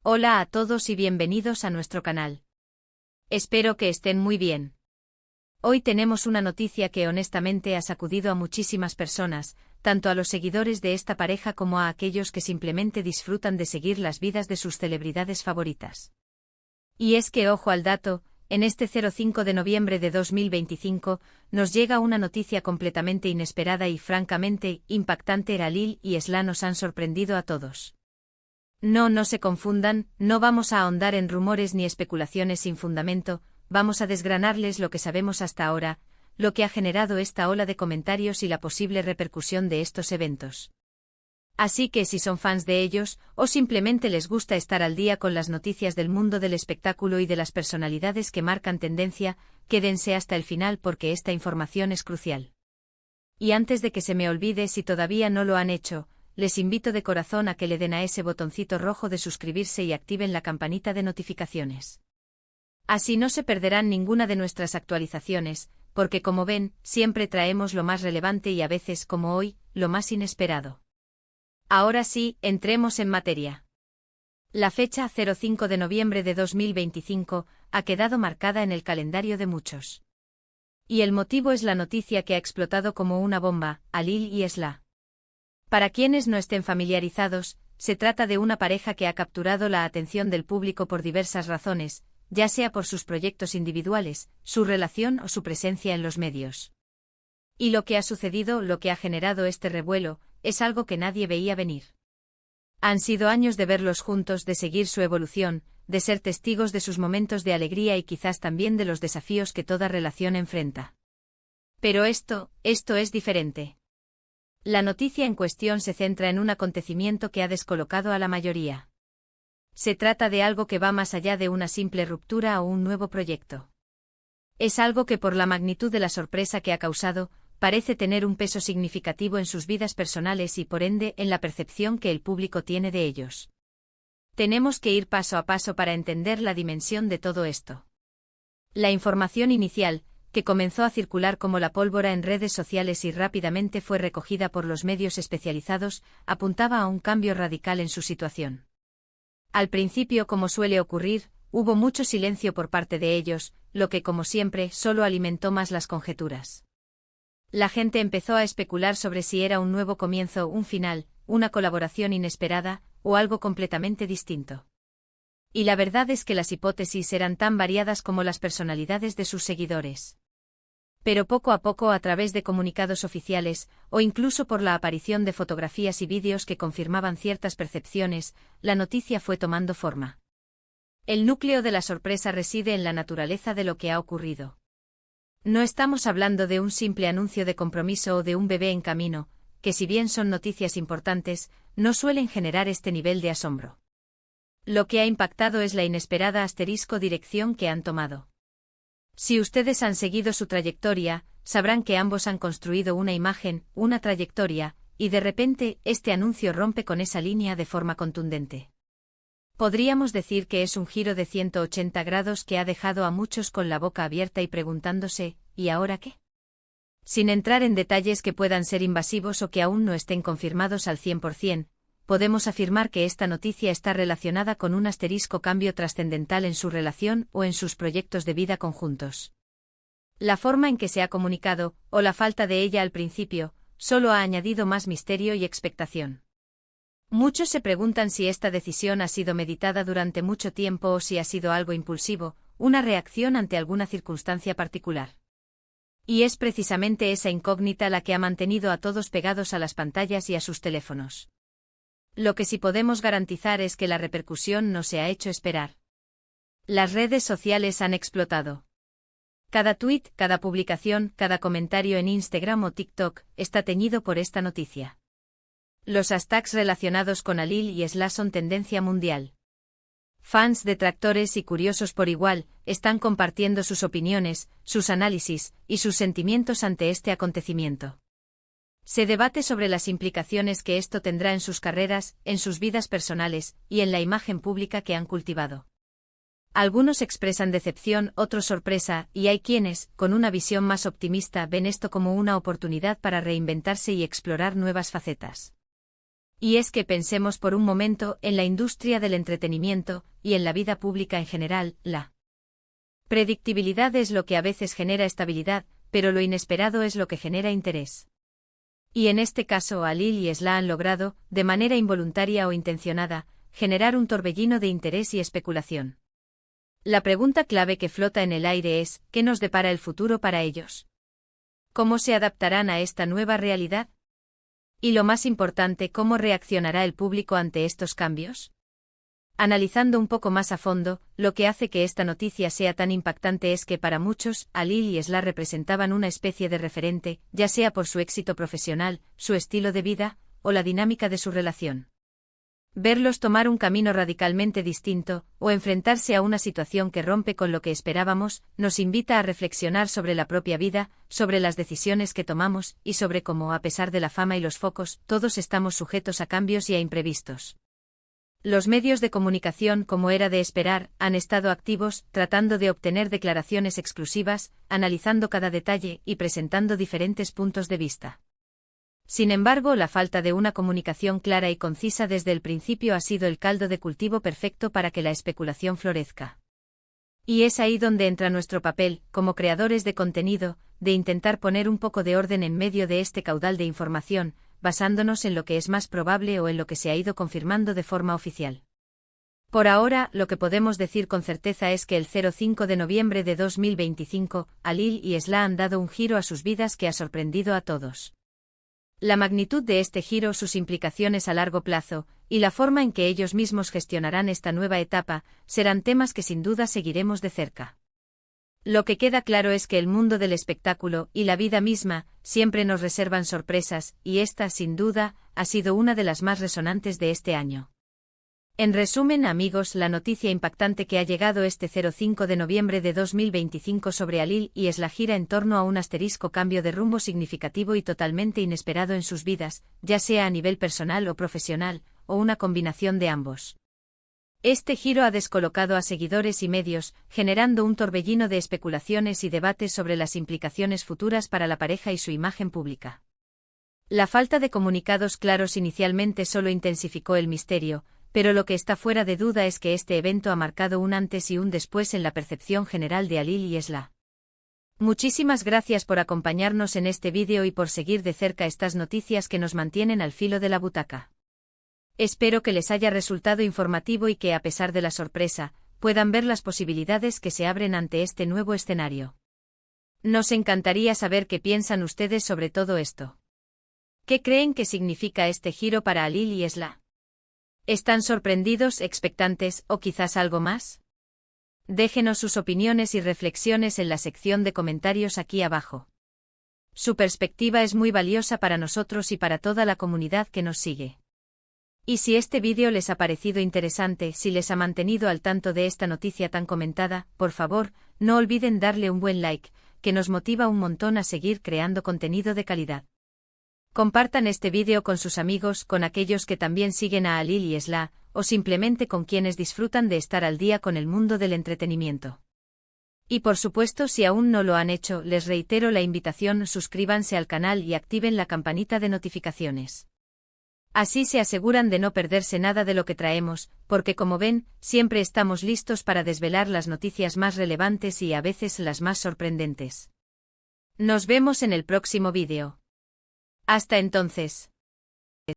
Hola a todos y bienvenidos a nuestro canal. Espero que estén muy bien. Hoy tenemos una noticia que honestamente ha sacudido a muchísimas personas, tanto a los seguidores de esta pareja como a aquellos que simplemente disfrutan de seguir las vidas de sus celebridades favoritas. Y es que, ojo al dato, en este 05 de noviembre de 2025, nos llega una noticia completamente inesperada y francamente impactante. Lil y Esla nos han sorprendido a todos. No se confundan, no vamos a ahondar en rumores ni especulaciones sin fundamento, vamos a desgranarles lo que sabemos hasta ahora, lo que ha generado esta ola de comentarios y la posible repercusión de estos eventos. Así que si son fans de ellos, o simplemente les gusta estar al día con las noticias del mundo del espectáculo y de las personalidades que marcan tendencia, quédense hasta el final porque esta información es crucial. Y antes de que se me olvide, si todavía no lo han hecho, les invito de corazón a que le den a ese botoncito rojo de suscribirse y activen la campanita de notificaciones. Así no se perderán ninguna de nuestras actualizaciones, porque como ven, siempre traemos lo más relevante y a veces, como hoy, lo más inesperado. Ahora sí, entremos en materia. La fecha 05 de noviembre de 2025 ha quedado marcada en el calendario de muchos. Y el motivo es la noticia que ha explotado como una bomba, a Lil y Esla. Para quienes no estén familiarizados, se trata de una pareja que ha capturado la atención del público por diversas razones, ya sea por sus proyectos individuales, su relación o su presencia en los medios. Y lo que ha sucedido, lo que ha generado este revuelo, es algo que nadie veía venir. Han sido años de verlos juntos, de seguir su evolución, de ser testigos de sus momentos de alegría y quizás también de los desafíos que toda relación enfrenta. Pero esto es diferente. La noticia en cuestión se centra en un acontecimiento que ha descolocado a la mayoría. Se trata de algo que va más allá de una simple ruptura o un nuevo proyecto. Es algo que, por la magnitud de la sorpresa que ha causado, parece tener un peso significativo en sus vidas personales y por ende en la percepción que el público tiene de ellos. Tenemos que ir paso a paso para entender la dimensión de todo esto. La información inicial, que comenzó a circular como la pólvora en redes sociales y rápidamente fue recogida por los medios especializados, apuntaba a un cambio radical en su situación. Al principio, como suele ocurrir, hubo mucho silencio por parte de ellos, lo que, como siempre, solo alimentó más las conjeturas. La gente empezó a especular sobre si era un nuevo comienzo, un final, una colaboración inesperada, o algo completamente distinto. Y la verdad es que las hipótesis eran tan variadas como las personalidades de sus seguidores. Pero poco a poco, a través de comunicados oficiales, o incluso por la aparición de fotografías y vídeos que confirmaban ciertas percepciones, la noticia fue tomando forma. El núcleo de la sorpresa reside en la naturaleza de lo que ha ocurrido. No estamos hablando de un simple anuncio de compromiso o de un bebé en camino, que si bien son noticias importantes, no suelen generar este nivel de asombro. Lo que ha impactado es la inesperada dirección que han tomado. Si ustedes han seguido su trayectoria, sabrán que ambos han construido una imagen, una trayectoria, y de repente, este anuncio rompe con esa línea de forma contundente. Podríamos decir que es un giro de 180 grados que ha dejado a muchos con la boca abierta y preguntándose, ¿y ahora qué? Sin entrar en detalles que puedan ser invasivos o que aún no estén confirmados al 100%, podemos afirmar que esta noticia está relacionada con un cambio trascendental en su relación o en sus proyectos de vida conjuntos. La forma en que se ha comunicado, o la falta de ella al principio, solo ha añadido más misterio y expectación. Muchos se preguntan si esta decisión ha sido meditada durante mucho tiempo o si ha sido algo impulsivo, una reacción ante alguna circunstancia particular. Y es precisamente esa incógnita la que ha mantenido a todos pegados a las pantallas y a sus teléfonos. Lo que sí podemos garantizar es que la repercusión no se ha hecho esperar. Las redes sociales han explotado. Cada tuit, cada publicación, cada comentario en Instagram o TikTok está teñido por esta noticia. Los hashtags relacionados con Lil y Esla son tendencia mundial. Fans, detractores y curiosos por igual, están compartiendo sus opiniones, sus análisis y sus sentimientos ante este acontecimiento. Se debate sobre las implicaciones que esto tendrá en sus carreras, en sus vidas personales, y en la imagen pública que han cultivado. Algunos expresan decepción, otros sorpresa, y hay quienes, con una visión más optimista, ven esto como una oportunidad para reinventarse y explorar nuevas facetas. Y es que pensemos por un momento en la industria del entretenimiento, y en la vida pública en general, la predictibilidad es lo que a veces genera estabilidad, pero lo inesperado es lo que genera interés. Y en este caso Alil y Esla han logrado, de manera involuntaria o intencionada, generar un torbellino de interés y especulación. La pregunta clave que flota en el aire es, ¿qué nos depara el futuro para ellos? ¿Cómo se adaptarán a esta nueva realidad? Y lo más importante, ¿cómo reaccionará el público ante estos cambios? Analizando un poco más a fondo, lo que hace que esta noticia sea tan impactante es que para muchos, Alil y Esla representaban una especie de referente, ya sea por su éxito profesional, su estilo de vida, o la dinámica de su relación. Verlos tomar un camino radicalmente distinto, o enfrentarse a una situación que rompe con lo que esperábamos, nos invita a reflexionar sobre la propia vida, sobre las decisiones que tomamos, y sobre cómo, a pesar de la fama y los focos, todos estamos sujetos a cambios y a imprevistos. Los medios de comunicación, como era de esperar, han estado activos, tratando de obtener declaraciones exclusivas, analizando cada detalle y presentando diferentes puntos de vista. Sin embargo, la falta de una comunicación clara y concisa desde el principio ha sido el caldo de cultivo perfecto para que la especulación florezca. Y es ahí donde entra nuestro papel, como creadores de contenido, de intentar poner un poco de orden en medio de este caudal de información, basándonos en lo que es más probable o en lo que se ha ido confirmando de forma oficial. Por ahora, lo que podemos decir con certeza es que el 05 de noviembre de 2025, Alil y Esla han dado un giro a sus vidas que ha sorprendido a todos. La magnitud de este giro, sus implicaciones a largo plazo, y la forma en que ellos mismos gestionarán esta nueva etapa, serán temas que sin duda seguiremos de cerca. Lo que queda claro es que el mundo del espectáculo, y la vida misma, siempre nos reservan sorpresas, y esta, sin duda, ha sido una de las más resonantes de este año. En resumen, amigos, la noticia impactante que ha llegado este 05 de noviembre de 2025 sobre Alil y Esla gira en torno a un asterisco cambio de rumbo significativo y totalmente inesperado en sus vidas, ya sea a nivel personal o profesional, o una combinación de ambos. Este giro ha descolocado a seguidores y medios, generando un torbellino de especulaciones y debates sobre las implicaciones futuras para la pareja y su imagen pública. La falta de comunicados claros inicialmente solo intensificó el misterio, pero lo que está fuera de duda es que este evento ha marcado un antes y un después en la percepción general de Alil y Esla. Muchísimas gracias por acompañarnos en este vídeo y por seguir de cerca estas noticias que nos mantienen al filo de la butaca. Espero que les haya resultado informativo y que, a pesar de la sorpresa, puedan ver las posibilidades que se abren ante este nuevo escenario. Nos encantaría saber qué piensan ustedes sobre todo esto. ¿Qué creen que significa este giro para Alil y Esla? ¿Están sorprendidos, expectantes o quizás algo más? Déjenos sus opiniones y reflexiones en la sección de comentarios aquí abajo. Su perspectiva es muy valiosa para nosotros y para toda la comunidad que nos sigue. Y si este vídeo les ha parecido interesante, si les ha mantenido al tanto de esta noticia tan comentada, por favor, no olviden darle un buen like, que nos motiva un montón a seguir creando contenido de calidad. Compartan este vídeo con sus amigos, con aquellos que también siguen a Alil y Esla, o simplemente con quienes disfrutan de estar al día con el mundo del entretenimiento. Y por supuesto, si aún no lo han hecho, les reitero la invitación: suscríbanse al canal y activen la campanita de notificaciones. Así se aseguran de no perderse nada de lo que traemos, porque como ven, siempre estamos listos para desvelar las noticias más relevantes y a veces las más sorprendentes. Nos vemos en el próximo vídeo. Hasta entonces.